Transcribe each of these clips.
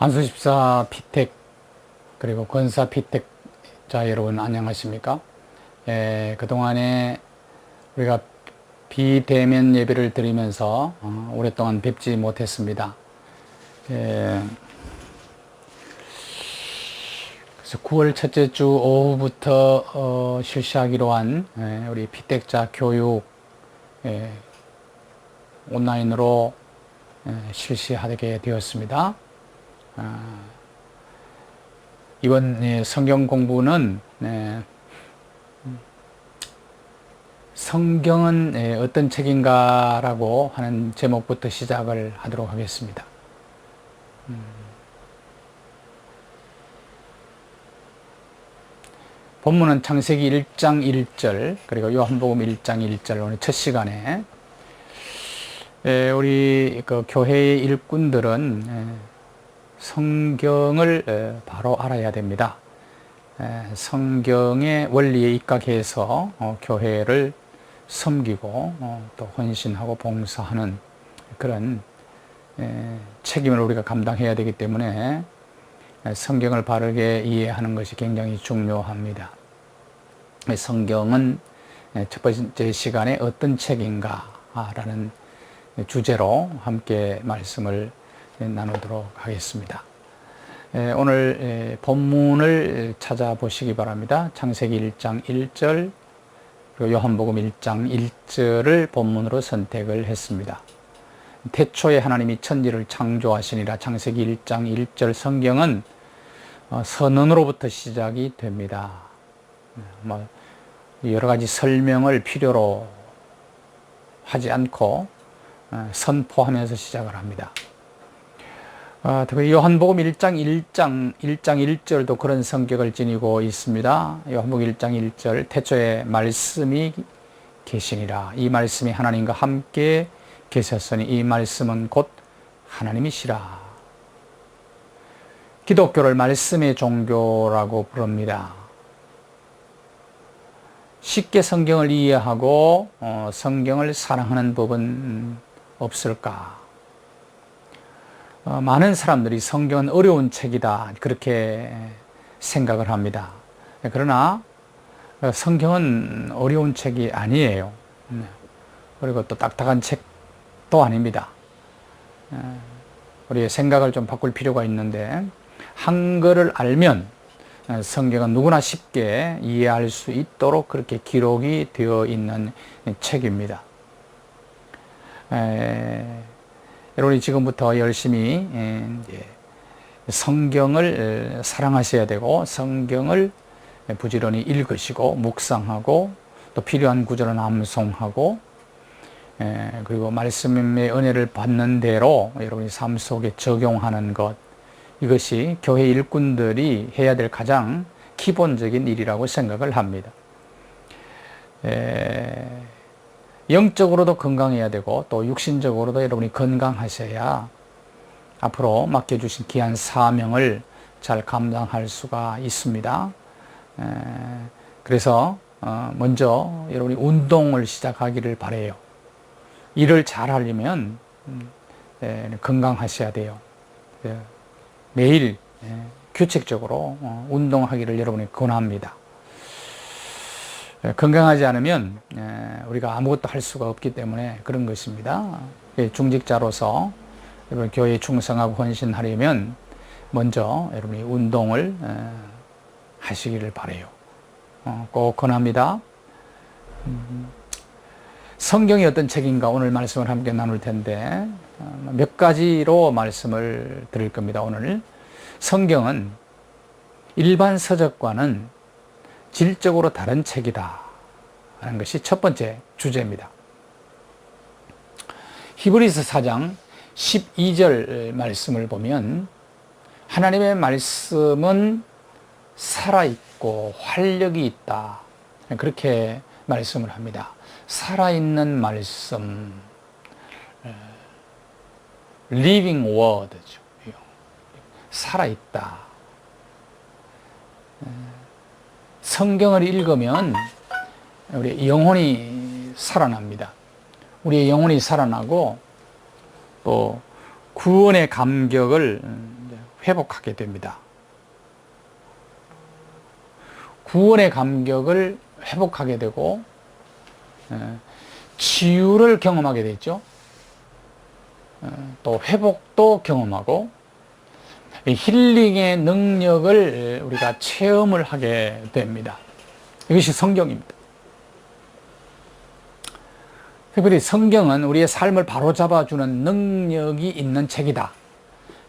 한수14 피택 그리고 건사 피택자 여러분 안녕하십니까? 그동안에 우리가 비대면 예배를 드리면서 오랫동안 뵙지 못했습니다. 그래서 9월 첫째 주 오후부터 실시하기로 한 우리 피택자 교육 온라인으로 실시하게 되었습니다. 이번 성경 공부는 성경은 어떤 책인가 라고 하는 제목부터 시작을 하도록 하겠습니다. 본문은 창세기 1장 1절 그리고 요한복음 1장 1절 오늘 첫 시간에 우리 교회의 일꾼들은 성경을 바로 알아야 됩니다. 성경의 원리에 입각해서 교회를 섬기고 또 헌신하고 봉사하는 그런 책임을 우리가 감당해야 되기 때문에 성경을 바르게 이해하는 것이 굉장히 중요합니다. 성경은 첫 번째 시간에 어떤 책인가 라는 주제로 함께 말씀을 나누도록 하겠습니다. 오늘 본문을 찾아보시기 바랍니다. 창세기 1장 1절 그리고 요한복음 1장 1절을 본문으로 선택을 했습니다. 태초에 하나님이 천지를 창조하시니라. 창세기 1장 1절 성경은 선언으로부터 시작이 됩니다. 여러 가지 설명을 필요로 하지 않고 선포하면서 시작을 합니다. 특히 요한복음 1장 1절도 그런 성격을 지니고 있습니다. 요한복음 1장 1절 태초에 말씀이 계시니라. 이 말씀이 하나님과 함께 계셨으니 이 말씀은 곧 하나님이시라. 기독교를 말씀의 종교라고 부릅니다. 쉽게 성경을 이해하고 성경을 사랑하는 법은 없을까? 많은 사람들이 성경은 어려운 책이다 그렇게 생각을 합니다. 그러나 성경은 어려운 책이 아니에요. 그리고 또 딱딱한 책도 아닙니다. 우리의 생각을 좀 바꿀 필요가 있는데 한글을 알면 성경은 누구나 쉽게 이해할 수 있도록 그렇게 기록이 되어 있는 책입니다. 여러분이 지금부터 열심히 성경을 사랑하셔야 되고 성경을 부지런히 읽으시고 묵상하고 또 필요한 구절은 암송하고 그리고 말씀의 은혜를 받는 대로 여러분이 삶 속에 적용하는 것, 이것이 교회 일꾼들이 해야 될 가장 기본적인 일이라고 생각을 합니다. 영적으로도 건강해야 되고 또 육신적으로도 여러분이 건강하셔야 앞으로 맡겨주신 귀한 사명을 잘 감당할 수가 있습니다. 그래서 먼저 여러분이 운동을 시작하기를 바라요. 일을 잘 하려면 건강하셔야 돼요. 매일 규칙적으로 운동하기를 여러분이 권합니다. 건강하지 않으면 우리가 아무것도 할 수가 없기 때문에 그런 것입니다. 중직자로서 여러분 교회에 충성하고 헌신하려면 먼저 여러분이 운동을 하시기를 바라요. 꼭 권합니다. 성경이 어떤 책인가 오늘 말씀을 함께 나눌 텐데 몇 가지로 말씀을 드릴 겁니다. 오늘 성경은 일반 서적과는 질적으로 다른 책이다 하는 것이 첫 번째 주제입니다. 히브리서 4장 12절 말씀을 보면 하나님의 말씀은 살아있고 활력이 있다 그렇게 말씀을 합니다. 살아있는 말씀, living word죠. 살아있다. 성경을 읽으면 우리 영혼이 살아납니다. 우리의 영혼이 살아나고 또 구원의 감격을 회복하게 됩니다. 구원의 감격을 회복하게 되고 치유를 경험하게 되죠. 또 회복도 경험하고 힐링의 능력을 우리가 체험을 하게 됩니다. 이것이 성경입니다. 특별히 성경은 우리의 삶을 바로잡아주는 능력이 있는 책이다.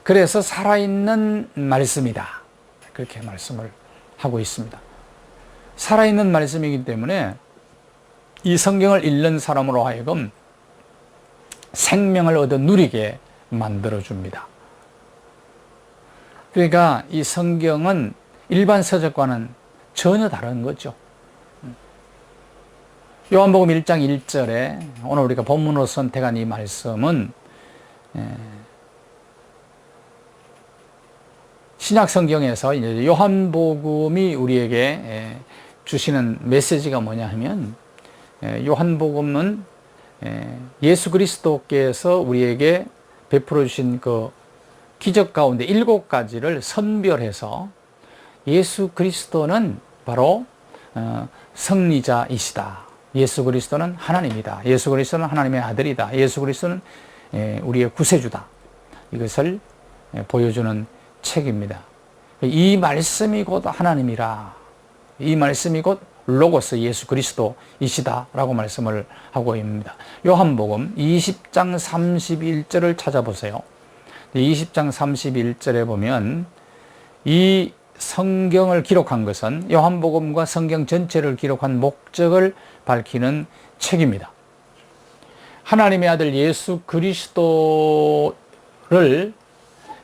그래서 살아있는 말씀이다. 그렇게 말씀을 하고 있습니다. 살아있는 말씀이기 때문에 이 성경을 읽는 사람으로 하여금 생명을 얻어 누리게 만들어줍니다. 그러니까 이 성경은 일반 서적과는 전혀 다른 거죠. 요한복음 1장 1절에 오늘 우리가 본문으로 선택한 이 말씀은 신약 성경에서 이제 요한복음이 우리에게 주시는 메시지가 뭐냐 하면 요한복음은 예수 그리스도께서 우리에게 베풀어 주신 그 기적 가운데 7가지를 선별해서 예수 그리스도는 바로 승리자이시다. 예수 그리스도는 하나님이다. 예수 그리스도는 하나님의 아들이다. 예수 그리스도는 우리의 구세주다. 이것을 보여주는 책입니다. 이 말씀이 곧 하나님이라. 이 말씀이 곧 로고스 예수 그리스도이시다 라고 말씀을 하고 있습니다. 요한복음 20장 31절을 찾아보세요. 20장 31절에 보면 이 성경을 기록한 것은 요한복음과 성경 전체를 기록한 목적을 밝히는 책입니다. 하나님의 아들 예수 그리스도를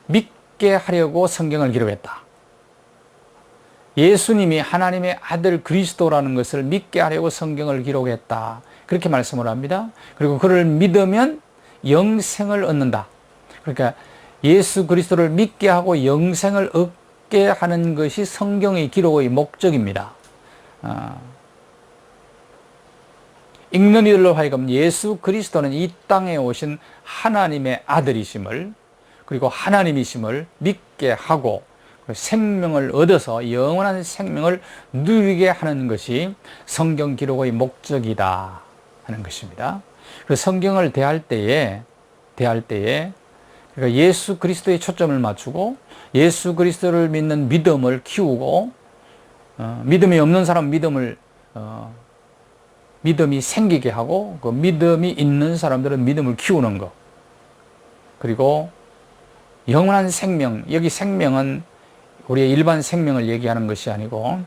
믿게 하려고 성경을 기록했다. 예수님이 하나님의 아들 그리스도라는 것을 믿게 하려고 성경을 기록했다. 그렇게 말씀을 합니다. 그리고 그를 믿으면 영생을 얻는다. 그러니까 예수 그리스도를 믿게 하고 영생을 얻게 하는 것이 성경의 기록의 목적입니다. 읽는 이들로 하여금 예수 그리스도는 이 땅에 오신 하나님의 아들이심을, 그리고 하나님이심을 믿게 하고 생명을 얻어서 영원한 생명을 누리게 하는 것이 성경 기록의 목적이다 하는 것입니다. 그 성경을 대할 때에 그러니까 예수 그리스도에 초점을 맞추고 예수 그리스도를 믿는 믿음을 키우고 믿음이 없는 사람 믿음이 생기게 하고 그 믿음이 있는 사람들은 믿음을 키우는 것, 그리고 영원한 생명, 여기 생명은 우리의 일반 생명을 얘기하는 것이 아니고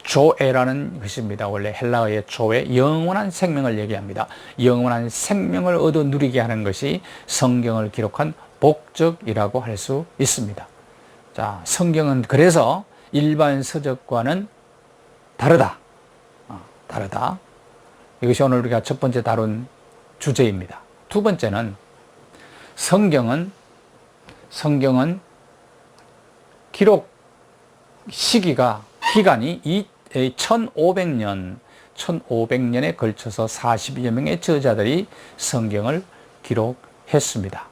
조에라는 것입니다. 원래 헬라어의 조에 영원한 생명을 얘기합니다. 영원한 생명을 얻어 누리게 하는 것이 성경을 기록한 목적이라고 할 수 있습니다. 자, 성경은 그래서 일반 서적과는 다르다. 다르다. 이것이 오늘 우리가 첫 번째 다룬 주제입니다. 두 번째는 성경은 기록 기간이 1500년에 걸쳐서 40여 명의 저자들이 성경을 기록했습니다.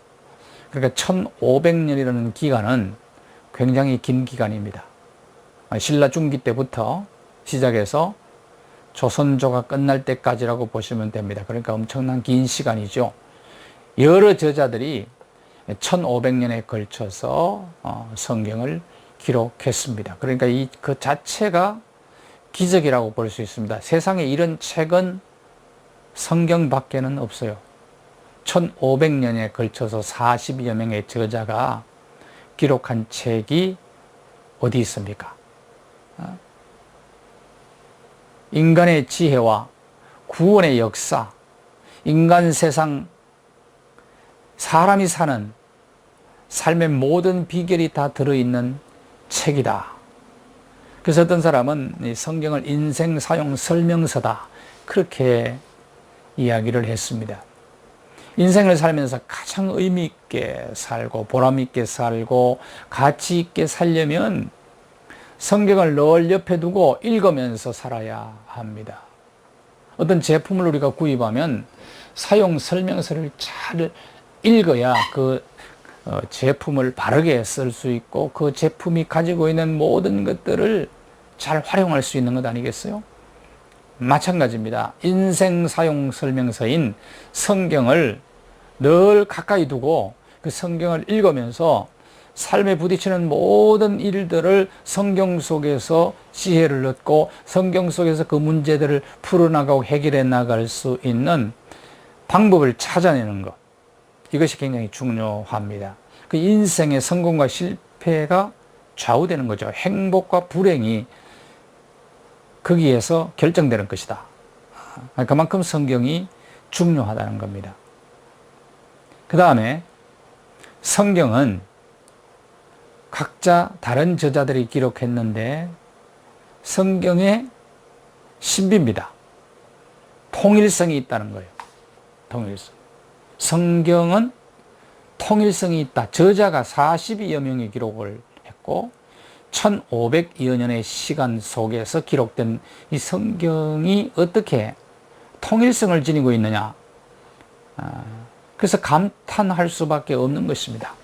그러니까 1500년이라는 기간은 굉장히 긴 기간입니다. 신라 중기 때부터 시작해서 조선조가 끝날 때까지라고 보시면 됩니다. 그러니까 엄청난 긴 시간이죠. 여러 저자들이 1500년에 걸쳐서 성경을 기록했습니다. 그러니까 그 자체가 기적이라고 볼 수 있습니다. 세상에 이런 책은 성경밖에는 없어요. 1500년에 걸쳐서 40여 명의 저자가 기록한 책이 어디 있습니까? 인간의 지혜와 구원의 역사, 인간 세상, 사람이 사는 삶의 모든 비결이 다 들어있는 책이다. 그래서 어떤 사람은 이 성경을 인생 사용 설명서다, 그렇게 이야기를 했습니다. 인생을 살면서 가장 의미 있게 살고 보람 있게 살고 가치 있게 살려면 성경을 늘 옆에 두고 읽으면서 살아야 합니다. 어떤 제품을 우리가 구입하면 사용 설명서를 잘 읽어야 그 제품을 바르게 쓸 수 있고 그 제품이 가지고 있는 모든 것들을 잘 활용할 수 있는 것 아니겠어요? 마찬가지입니다. 인생 사용 설명서인 성경을 늘 가까이 두고 그 성경을 읽으면서 삶에 부딪히는 모든 일들을 성경 속에서 지혜를 얻고 성경 속에서 그 문제들을 풀어나가고 해결해 나갈 수 있는 방법을 찾아내는 것, 이것이 굉장히 중요합니다. 그 인생의 성공과 실패가 좌우되는 거죠. 행복과 불행이 거기에서 결정되는 것이다. 그만큼 성경이 중요하다는 겁니다. 그 다음에 성경은 각자 다른 저자들이 기록했는데 성경의 신비입니다. 통일성이 있다는 거예요. 통일성. 성경은 통일성이 있다. 저자가 42여 명의 기록을 했고 1500여 년의 시간 속에서 기록된 이 성경이 어떻게 통일성을 지니고 있느냐. 그래서 감탄할 수밖에 없는 것입니다.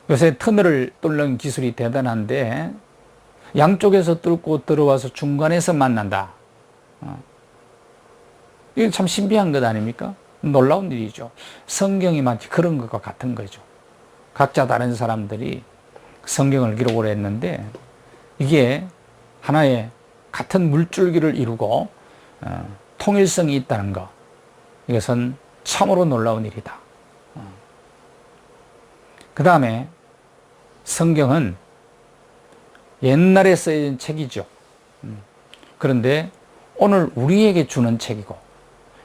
요새 터널을 뚫는 기술이 대단한데 양쪽에서 뚫고 들어와서 중간에서 만난다. 이게 참 신비한 것 아닙니까? 놀라운 일이죠. 성경이 마치 그런 것과 같은 거죠. 각자 다른 사람들이 성경을 기록을 했는데 이게 하나의 같은 물줄기를 이루고 통일성이 있다는 것, 이것은 참으로 놀라운 일이다. 그 다음에 성경은 옛날에 쓰여진 책이죠. 그런데 오늘 우리에게 주는 책이고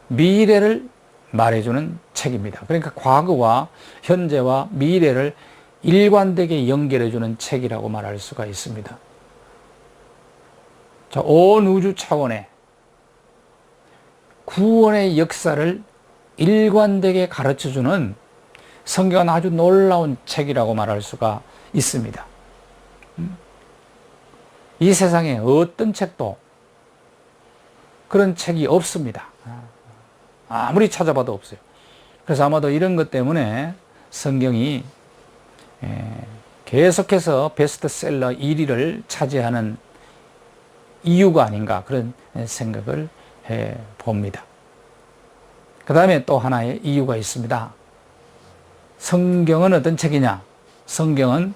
미래를 말해주는 책입니다. 그러니까 과거와 현재와 미래를 일관되게 연결해주는 책이라고 말할 수가 있습니다. 자, 온 우주 차원의 구원의 역사를 일관되게 가르쳐주는 성경은 아주 놀라운 책이라고 말할 수가 있습니다. 이 세상에 어떤 책도 그런 책이 없습니다. 아무리 찾아봐도 없어요. 그래서 아마도 이런 것 때문에 성경이 계속해서 베스트셀러 1위를 차지하는 이유가 아닌가, 그런 생각을 해 봅니다. 그 다음에 또 하나의 이유가 있습니다. 성경은 어떤 책이냐? 성경은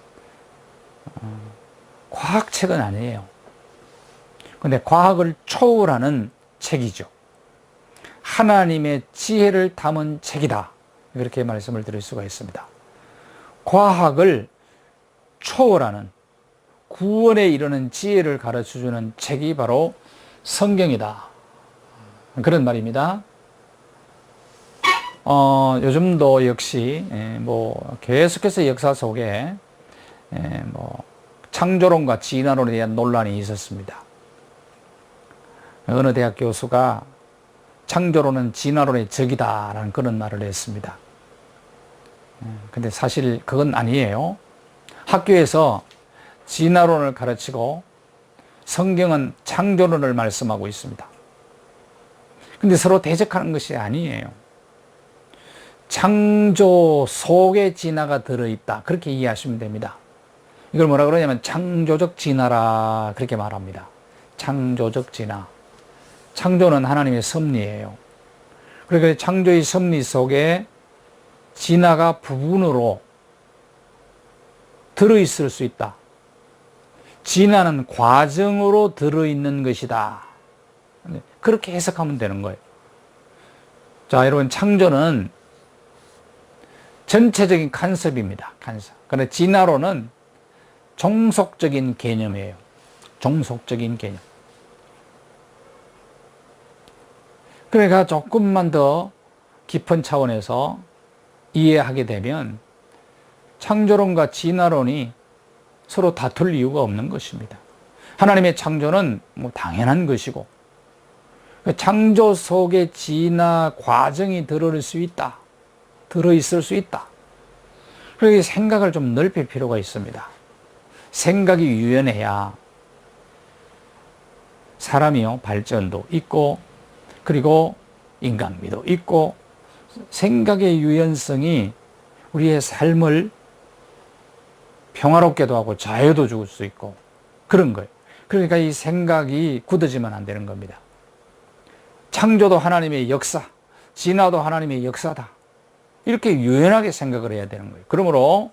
과학책은 아니에요. 근데 과학을 초월하는 책이죠. 하나님의 지혜를 담은 책이다. 그렇게 말씀을 드릴 수가 있습니다. 과학을 초월하는 구원에 이르는 지혜를 가르쳐주는 책이 바로 성경이다. 그런 말입니다. 요즘도 역시 계속해서 역사 속에 창조론과 진화론에 대한 논란이 있었습니다. 어느 대학 교수가 창조론은 진화론의 적이다라는 그런 말을 했습니다. 근데 사실 그건 아니에요. 학교에서 진화론을 가르치고 성경은 창조론을 말씀하고 있습니다. 근데 서로 대적하는 것이 아니에요. 창조 속에 진화가 들어있다, 그렇게 이해하시면 됩니다. 이걸 뭐라 그러냐면 창조적 진화라 그렇게 말합니다. 창조적 진화. 창조는 하나님의 섭리예요. 그러니까 창조의 섭리 속에 진화가 부분으로 들어있을 수 있다. 진화는 과정으로 들어있는 것이다. 그렇게 해석하면 되는 거예요. 자, 여러분, 창조는 전체적인 컨셉입니다. 컨셉. 그런데 진화론은 종속적인 개념이에요. 종속적인 개념. 그러니까 조금만 더 깊은 차원에서 이해하게 되면 창조론과 진화론이 서로 다툴 이유가 없는 것입니다. 하나님의 창조는 당연한 것이고 창조 속에 진화 과정이 들어있을 수 있다. 그러기 생각을 좀 넓힐 필요가 있습니다. 생각이 유연해야 사람이요 발전도 있고, 그리고 인간미도 있고, 생각의 유연성이 우리의 삶을 평화롭게도 하고 자유도 줄 수 있고 그런 거예요. 그러니까 이 생각이 굳어지면 안 되는 겁니다. 창조도 하나님의 역사, 진화도 하나님의 역사다. 이렇게 유연하게 생각을 해야 되는 거예요. 그러므로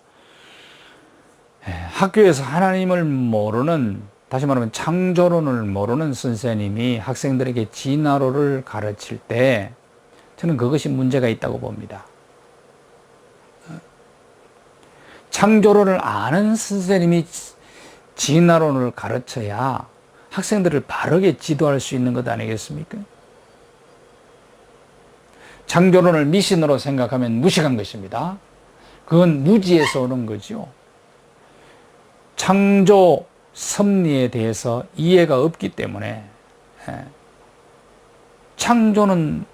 학교에서 하나님을 모르는, 다시 말하면 창조론을 모르는 선생님이 학생들에게 진화론을 가르칠 때 저는 그것이 문제가 있다고 봅니다. 창조론을 아는 선생님이 진화론을 가르쳐야 학생들을 바르게 지도할 수 있는 것 아니겠습니까? 창조론을 미신으로 생각하면 무식한 것입니다. 그건 무지에서 오는 거죠. 창조 섭리에 대해서 이해가 없기 때문에 창조는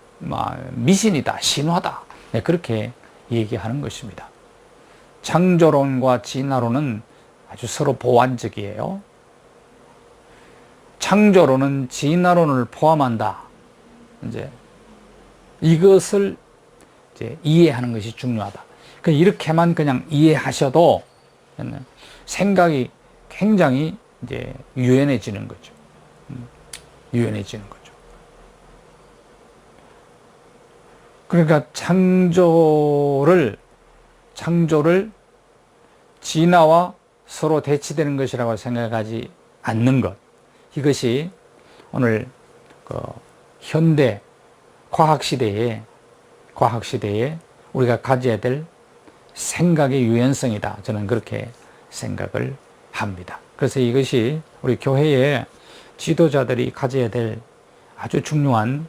미신이다, 신화다, 그렇게 얘기하는 것입니다. 창조론과 진화론은 아주 서로 보완적이에요. 창조론은 진화론을 포함한다. 이것을 이해하는 것이 중요하다. 이렇게만 그냥 이해하셔도 생각이 굉장히 유연해지는 거죠. 유연해지는 거죠. 그러니까 창조를 진화와 서로 대치되는 것이라고 생각하지 않는 것. 이것이 오늘 현대 과학시대에 우리가 가져야 될 생각의 유연성이다. 저는 그렇게 생각을 합니다. 그래서 이것이 우리 교회의 지도자들이 가져야 될 아주 중요한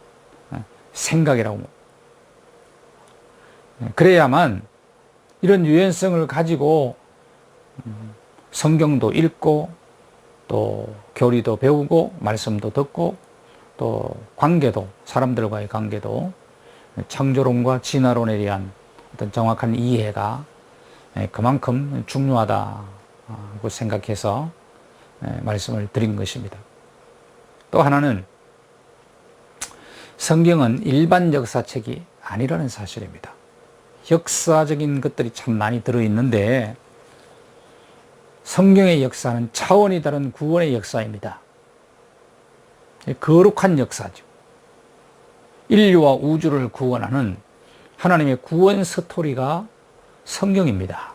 생각이라고. 그래야만 이런 유연성을 가지고 성경도 읽고 또 교리도 배우고 말씀도 듣고 또 관계도, 사람들과의 관계도 창조론과 진화론에 대한 어떤 정확한 이해가 그만큼 중요하다고 생각해서 말씀을 드린 것입니다. 또 하나는 성경은 일반 역사책이 아니라는 사실입니다. 역사적인 것들이 참 많이 들어있는데 성경의 역사는 차원이 다른 구원의 역사입니다. 거룩한 역사죠. 인류와 우주를 구원하는 하나님의 구원 스토리가 성경입니다.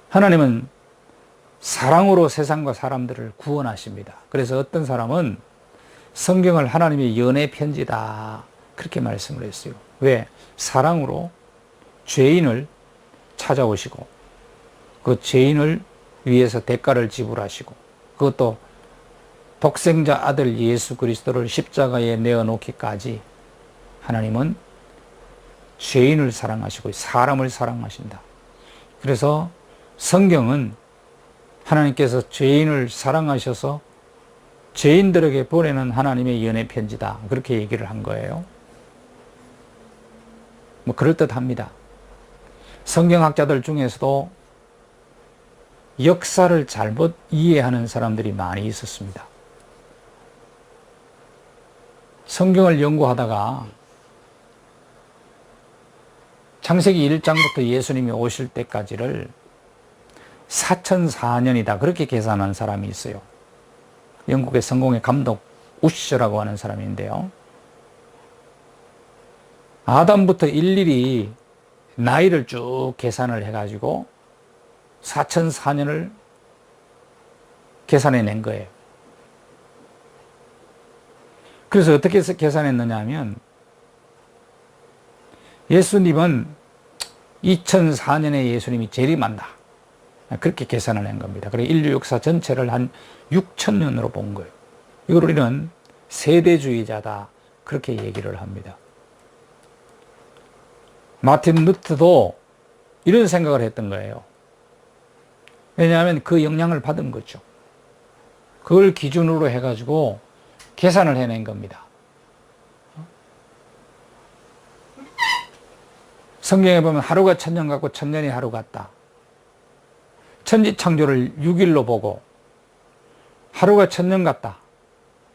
하나님은 사랑으로 세상과 사람들을 구원하십니다. 그래서 어떤 사람은 성경을 하나님의 연애 편지다 그렇게 말씀을 했어요. 왜? 사랑으로 죄인을 찾아오시고 그 죄인을 위해서 대가를 지불하시고 그것도 독생자 아들 예수 그리스도를 십자가에 내어놓기까지 하나님은 죄인을 사랑하시고 사람을 사랑하신다. 그래서 성경은 하나님께서 죄인을 사랑하셔서 죄인들에게 보내는 하나님의 연애 편지다. 그렇게 얘기를 한 거예요. 그럴듯합니다. 성경학자들 중에서도 역사를 잘못 이해하는 사람들이 많이 있었습니다. 성경을 연구하다가 창세기 1장부터 예수님이 오실 때까지를 4004년이다 그렇게 계산한 사람이 있어요. 영국의 성공회 감독 우셔라고 하는 사람인데요. 아담부터 일일이 나이를 쭉 계산을 해가지고 4004년을 계산해낸 거예요. 그래서 어떻게 해서 계산했느냐 하면 예수님은 2004년에 예수님이 재림한다. 그렇게 계산을 한 겁니다. 그래서 인류 역사 전체를 한 6000년으로 본 거예요. 이걸 우리는 세대주의자다. 그렇게 얘기를 합니다. 마틴 루터도 이런 생각을 했던 거예요. 왜냐하면 그 영향을 받은 거죠. 그걸 기준으로 해가지고 계산을 해낸 겁니다. 성경에 보면 하루가 1000년 같고 1000년이 하루 같다. 천지창조를 6일로 보고 하루가 1000년 같다.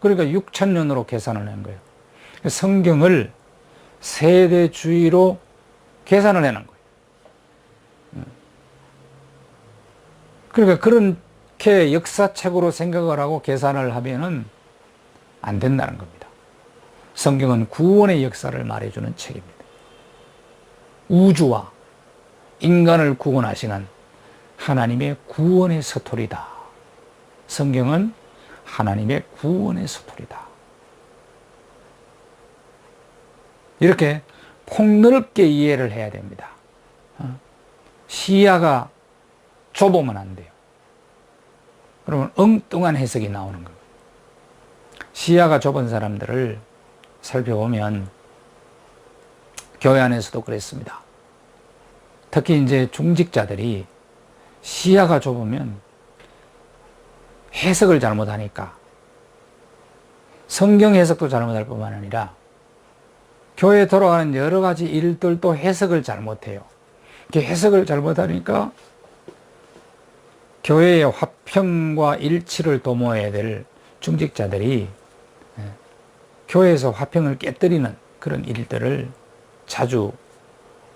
그러니까 6000년으로 계산을 한 거예요. 성경을 세대주의로 계산을 해놓은 거예요. 그러니까 그렇게 역사책으로 생각을 하고 계산을 하면은 안 된다는 겁니다. 성경은 구원의 역사를 말해주는 책입니다. 우주와 인간을 구원하시는 하나님의 구원의 스토리다. 성경은 하나님의 구원의 스토리다. 이렇게 폭넓게 이해를 해야 됩니다. 시야가 좁으면 안 돼요. 그러면 엉뚱한 해석이 나오는 겁니다. 시야가 좁은 사람들을 살펴보면 교회 안에서도 그랬습니다. 특히 이제 중직자들이 시야가 좁으면 해석을 잘못하니까 성경 해석도 잘못할 뿐만 아니라 교회에 돌아가는 여러 가지 일들도 해석을 잘못해요. 이렇게 해석을 잘못하니까 교회의 화평과 일치를 도모해야 될 중직자들이 교회에서 화평을 깨뜨리는 그런 일들을 자주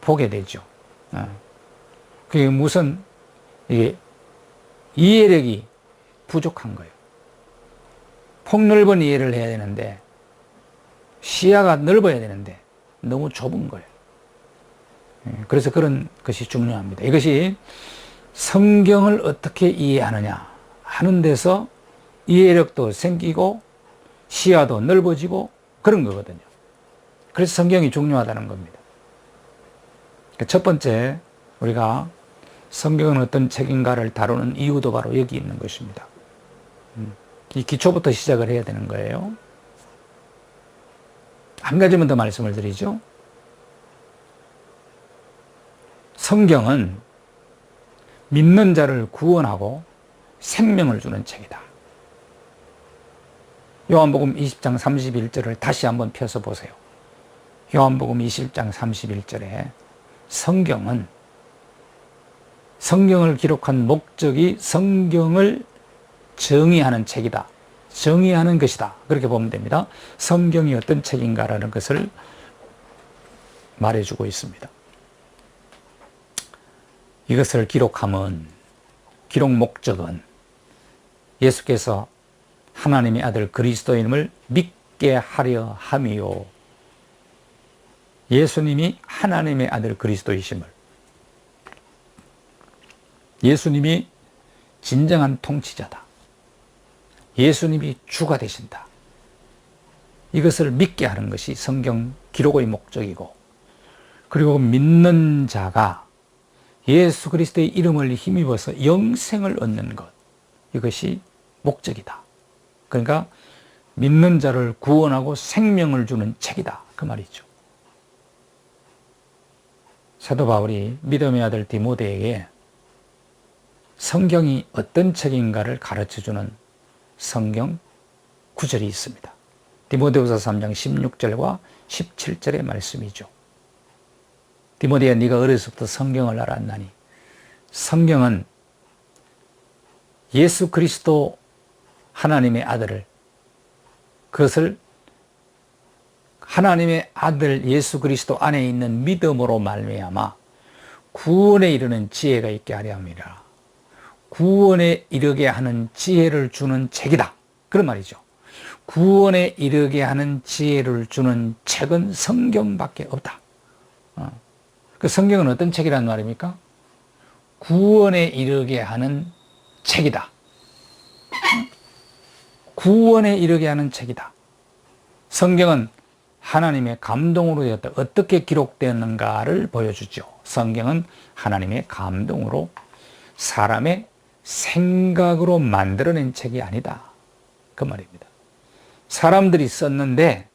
보게 되죠. 그게 무슨 이게 이해력이 부족한 거예요. 폭넓은 이해를 해야 되는데 시야가 넓어야 되는데 너무 좁은 거예요. 그래서 그런 것이 중요합니다. 이것이 성경을 어떻게 이해하느냐 하는 데서 이해력도 생기고 시야도 넓어지고 그런 거거든요. 그래서 성경이 중요하다는 겁니다. 첫 번째, 우리가 성경은 어떤 책인가를 다루는 이유도 바로 여기 있는 것입니다. 이 기초부터 시작을 해야 되는 거예요. 한 가지만 더 말씀을 드리죠. 성경은 믿는 자를 구원하고 생명을 주는 책이다. 요한복음 20장 31절을 다시 한번 펴서 보세요. 요한복음 20장 31절에 성경을 기록한 목적이 성경을 정의하는 책이다. 정의하는 것이다. 그렇게 보면 됩니다. 성경이 어떤 책인가라는 것을 말해주고 있습니다. 이것을 기록함은, 기록 목적은 예수께서 하나님의 아들 그리스도임을 믿게 하려 함이요. 예수님이 하나님의 아들 그리스도이심을, 예수님이 진정한 통치자다. 예수님이 주가 되신다. 이것을 믿게 하는 것이 성경 기록의 목적이고, 그리고 믿는 자가 예수 그리스도의 이름을 힘입어서 영생을 얻는 것, 이것이 목적이다. 그러니까 믿는 자를 구원하고 생명을 주는 책이다, 그 말이죠. 사도 바울이 믿음의 아들 디모데에게 성경이 어떤 책인가를 가르쳐주는 성경 구절이 있습니다. 디모데후서 3장 16절과 17절의 말씀이죠. 디모데야, 네가 어려서부터 성경을 알았나니 성경은 예수 그리스도 하나님의 아들을, 그것을 하나님의 아들 예수 그리스도 안에 있는 믿음으로 말미암아 구원에 이르는 지혜가 있게 하려 함이라. 구원에 이르게 하는 지혜를 주는 책이다, 그런 말이죠. 구원에 이르게 하는 지혜를 주는 책은 성경밖에 없다. 그 성경은 어떤 책이란 말입니까? 구원에 이르게 하는 책이다. 구원에 이르게 하는 책이다. 성경은 하나님의 감동으로 되었다. 어떻게 기록되었는가를 보여주죠. 성경은 하나님의 감동으로 사람의 생각으로 만들어낸 책이 아니다, 그 말입니다. 사람들이 썼는데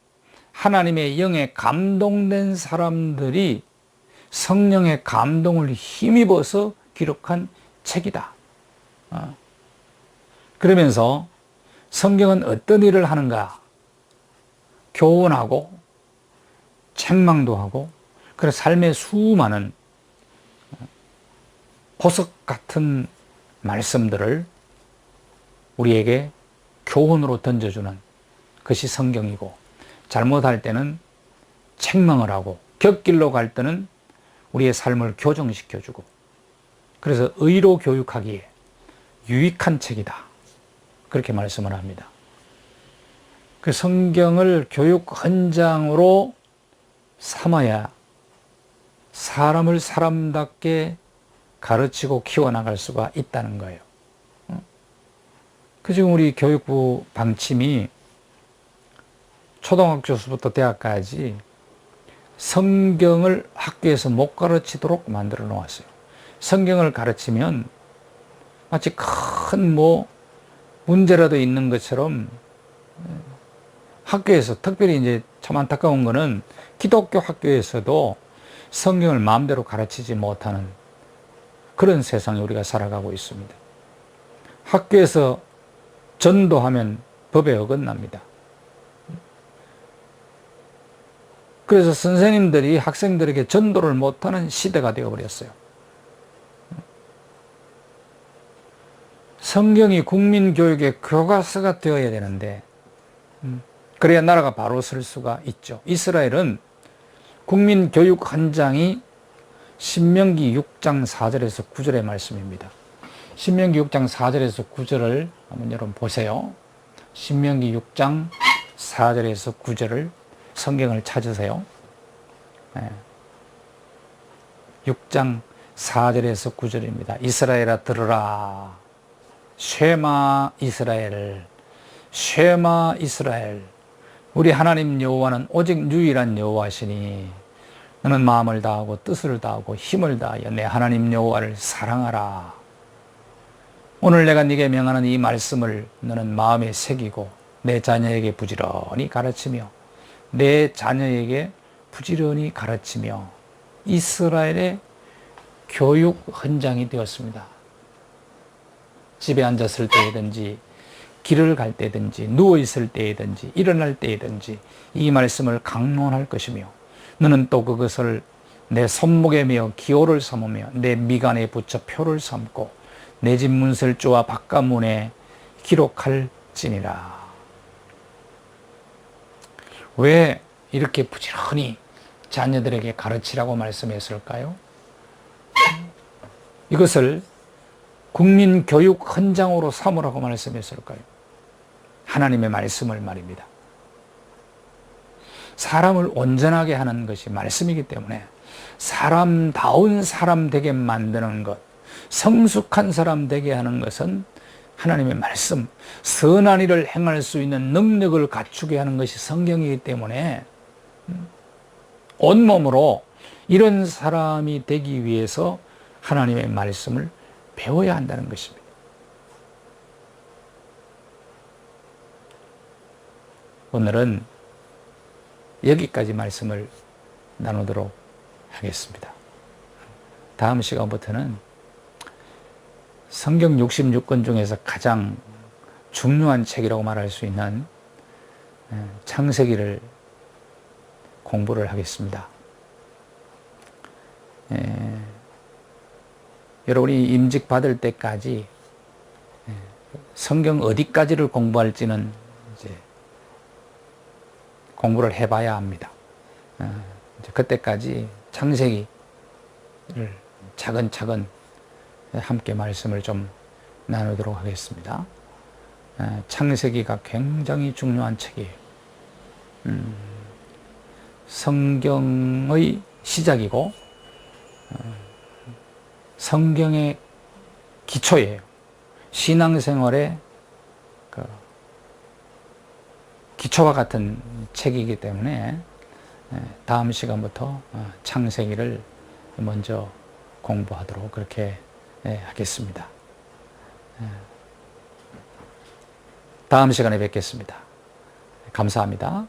하나님의 영에 감동된 사람들이 성령의 감동을 힘입어서 기록한 책이다. 그러면서 성경은 어떤 일을 하는가? 교훈하고 책망도 하고, 그래서 삶의 수많은 보석 같은 말씀들을 우리에게 교훈으로 던져주는 것이 성경이고, 잘못할 때는 책망을 하고 곁길로 갈 때는 우리의 삶을 교정시켜주고, 그래서 의로 교육하기에 유익한 책이다, 그렇게 말씀을 합니다. 그 성경을 교육 헌장으로 삼아야 사람을 사람답게 가르치고 키워나갈 수가 있다는 거예요. 그 지금 우리 교육부 방침이 초등학교부터 대학까지 성경을 학교에서 못 가르치도록 만들어 놓았어요. 성경을 가르치면 마치 큰 문제라도 있는 것처럼 학교에서, 특별히 이제 참 안타까운 거는 기독교 학교에서도 성경을 마음대로 가르치지 못하는 그런 세상에 우리가 살아가고 있습니다. 학교에서 전도하면 법에 어긋납니다. 그래서 선생님들이 학생들에게 전도를 못하는 시대가 되어버렸어요. 성경이 국민교육의 교과서가 되어야 되는데, 그래야 나라가 바로 설 수가 있죠. 이스라엘은 국민교육 헌장이 신명기 6장 4절에서 9절의 말씀입니다. 신명기 6장 4절에서 9절을 한번 여러분 보세요. 신명기 6장 4절에서 9절을 성경을 찾으세요. 6장 4절에서 9절입니다. 이스라엘아 들으라. 쉐마 이스라엘, 쉐마 이스라엘. 우리 하나님 여호와는 오직 유일한 여호와시니 너는 마음을 다하고 뜻을 다하고 힘을 다하여 내 하나님 여호와를 사랑하라. 오늘 내가 네게 명하는 이 말씀을 너는 마음에 새기고 내 자녀에게 부지런히 가르치며 내 자녀에게 부지런히 가르치며. 이스라엘의 교육 헌장이 되었습니다. 집에 앉았을 때든지 길을 갈 때든지 누워있을 때든지 일어날 때든지 이 말씀을 강론할 것이며, 너는 또 그것을 내 손목에 메어 기호를 삼으며 내 미간에 붙여 표를 삼고 내 집 문설주와 바깥문에 기록할지니라. 왜 이렇게 부지런히 자녀들에게 가르치라고 말씀했을까요? 이것을 국민교육 헌장으로 삼으라고 말씀했을까요? 하나님의 말씀을 말입니다. 사람을 온전하게 하는 것이 말씀이기 때문에 사람다운 사람 되게 만드는 것, 성숙한 사람 되게 하는 것은 하나님의 말씀, 선한 일을 행할 수 있는 능력을 갖추게 하는 것이 성경이기 때문에 온몸으로 이런 사람이 되기 위해서 하나님의 말씀을 배워야 한다는 것입니다. 오늘은 여기까지 말씀을 나누도록 하겠습니다. 다음 시간부터는 성경 66권 중에서 가장 중요한 책이라고 말할 수 있는 창세기를 공부를 하겠습니다. 여러분이 임직 받을 때까지 성경 어디까지를 공부할지는 이제 공부를 해봐야 합니다. 이제 그때까지 창세기를 차근차근 함께 말씀을 좀 나누도록 하겠습니다. 창세기가 굉장히 중요한 책이에요. 성경의 시작이고 성경의 기초예요. 신앙생활의 기초와 같은 책이기 때문에 다음 시간부터 창세기를 먼저 공부하도록 그렇게 하겠습니다. 다음 시간에 뵙겠습니다. 감사합니다.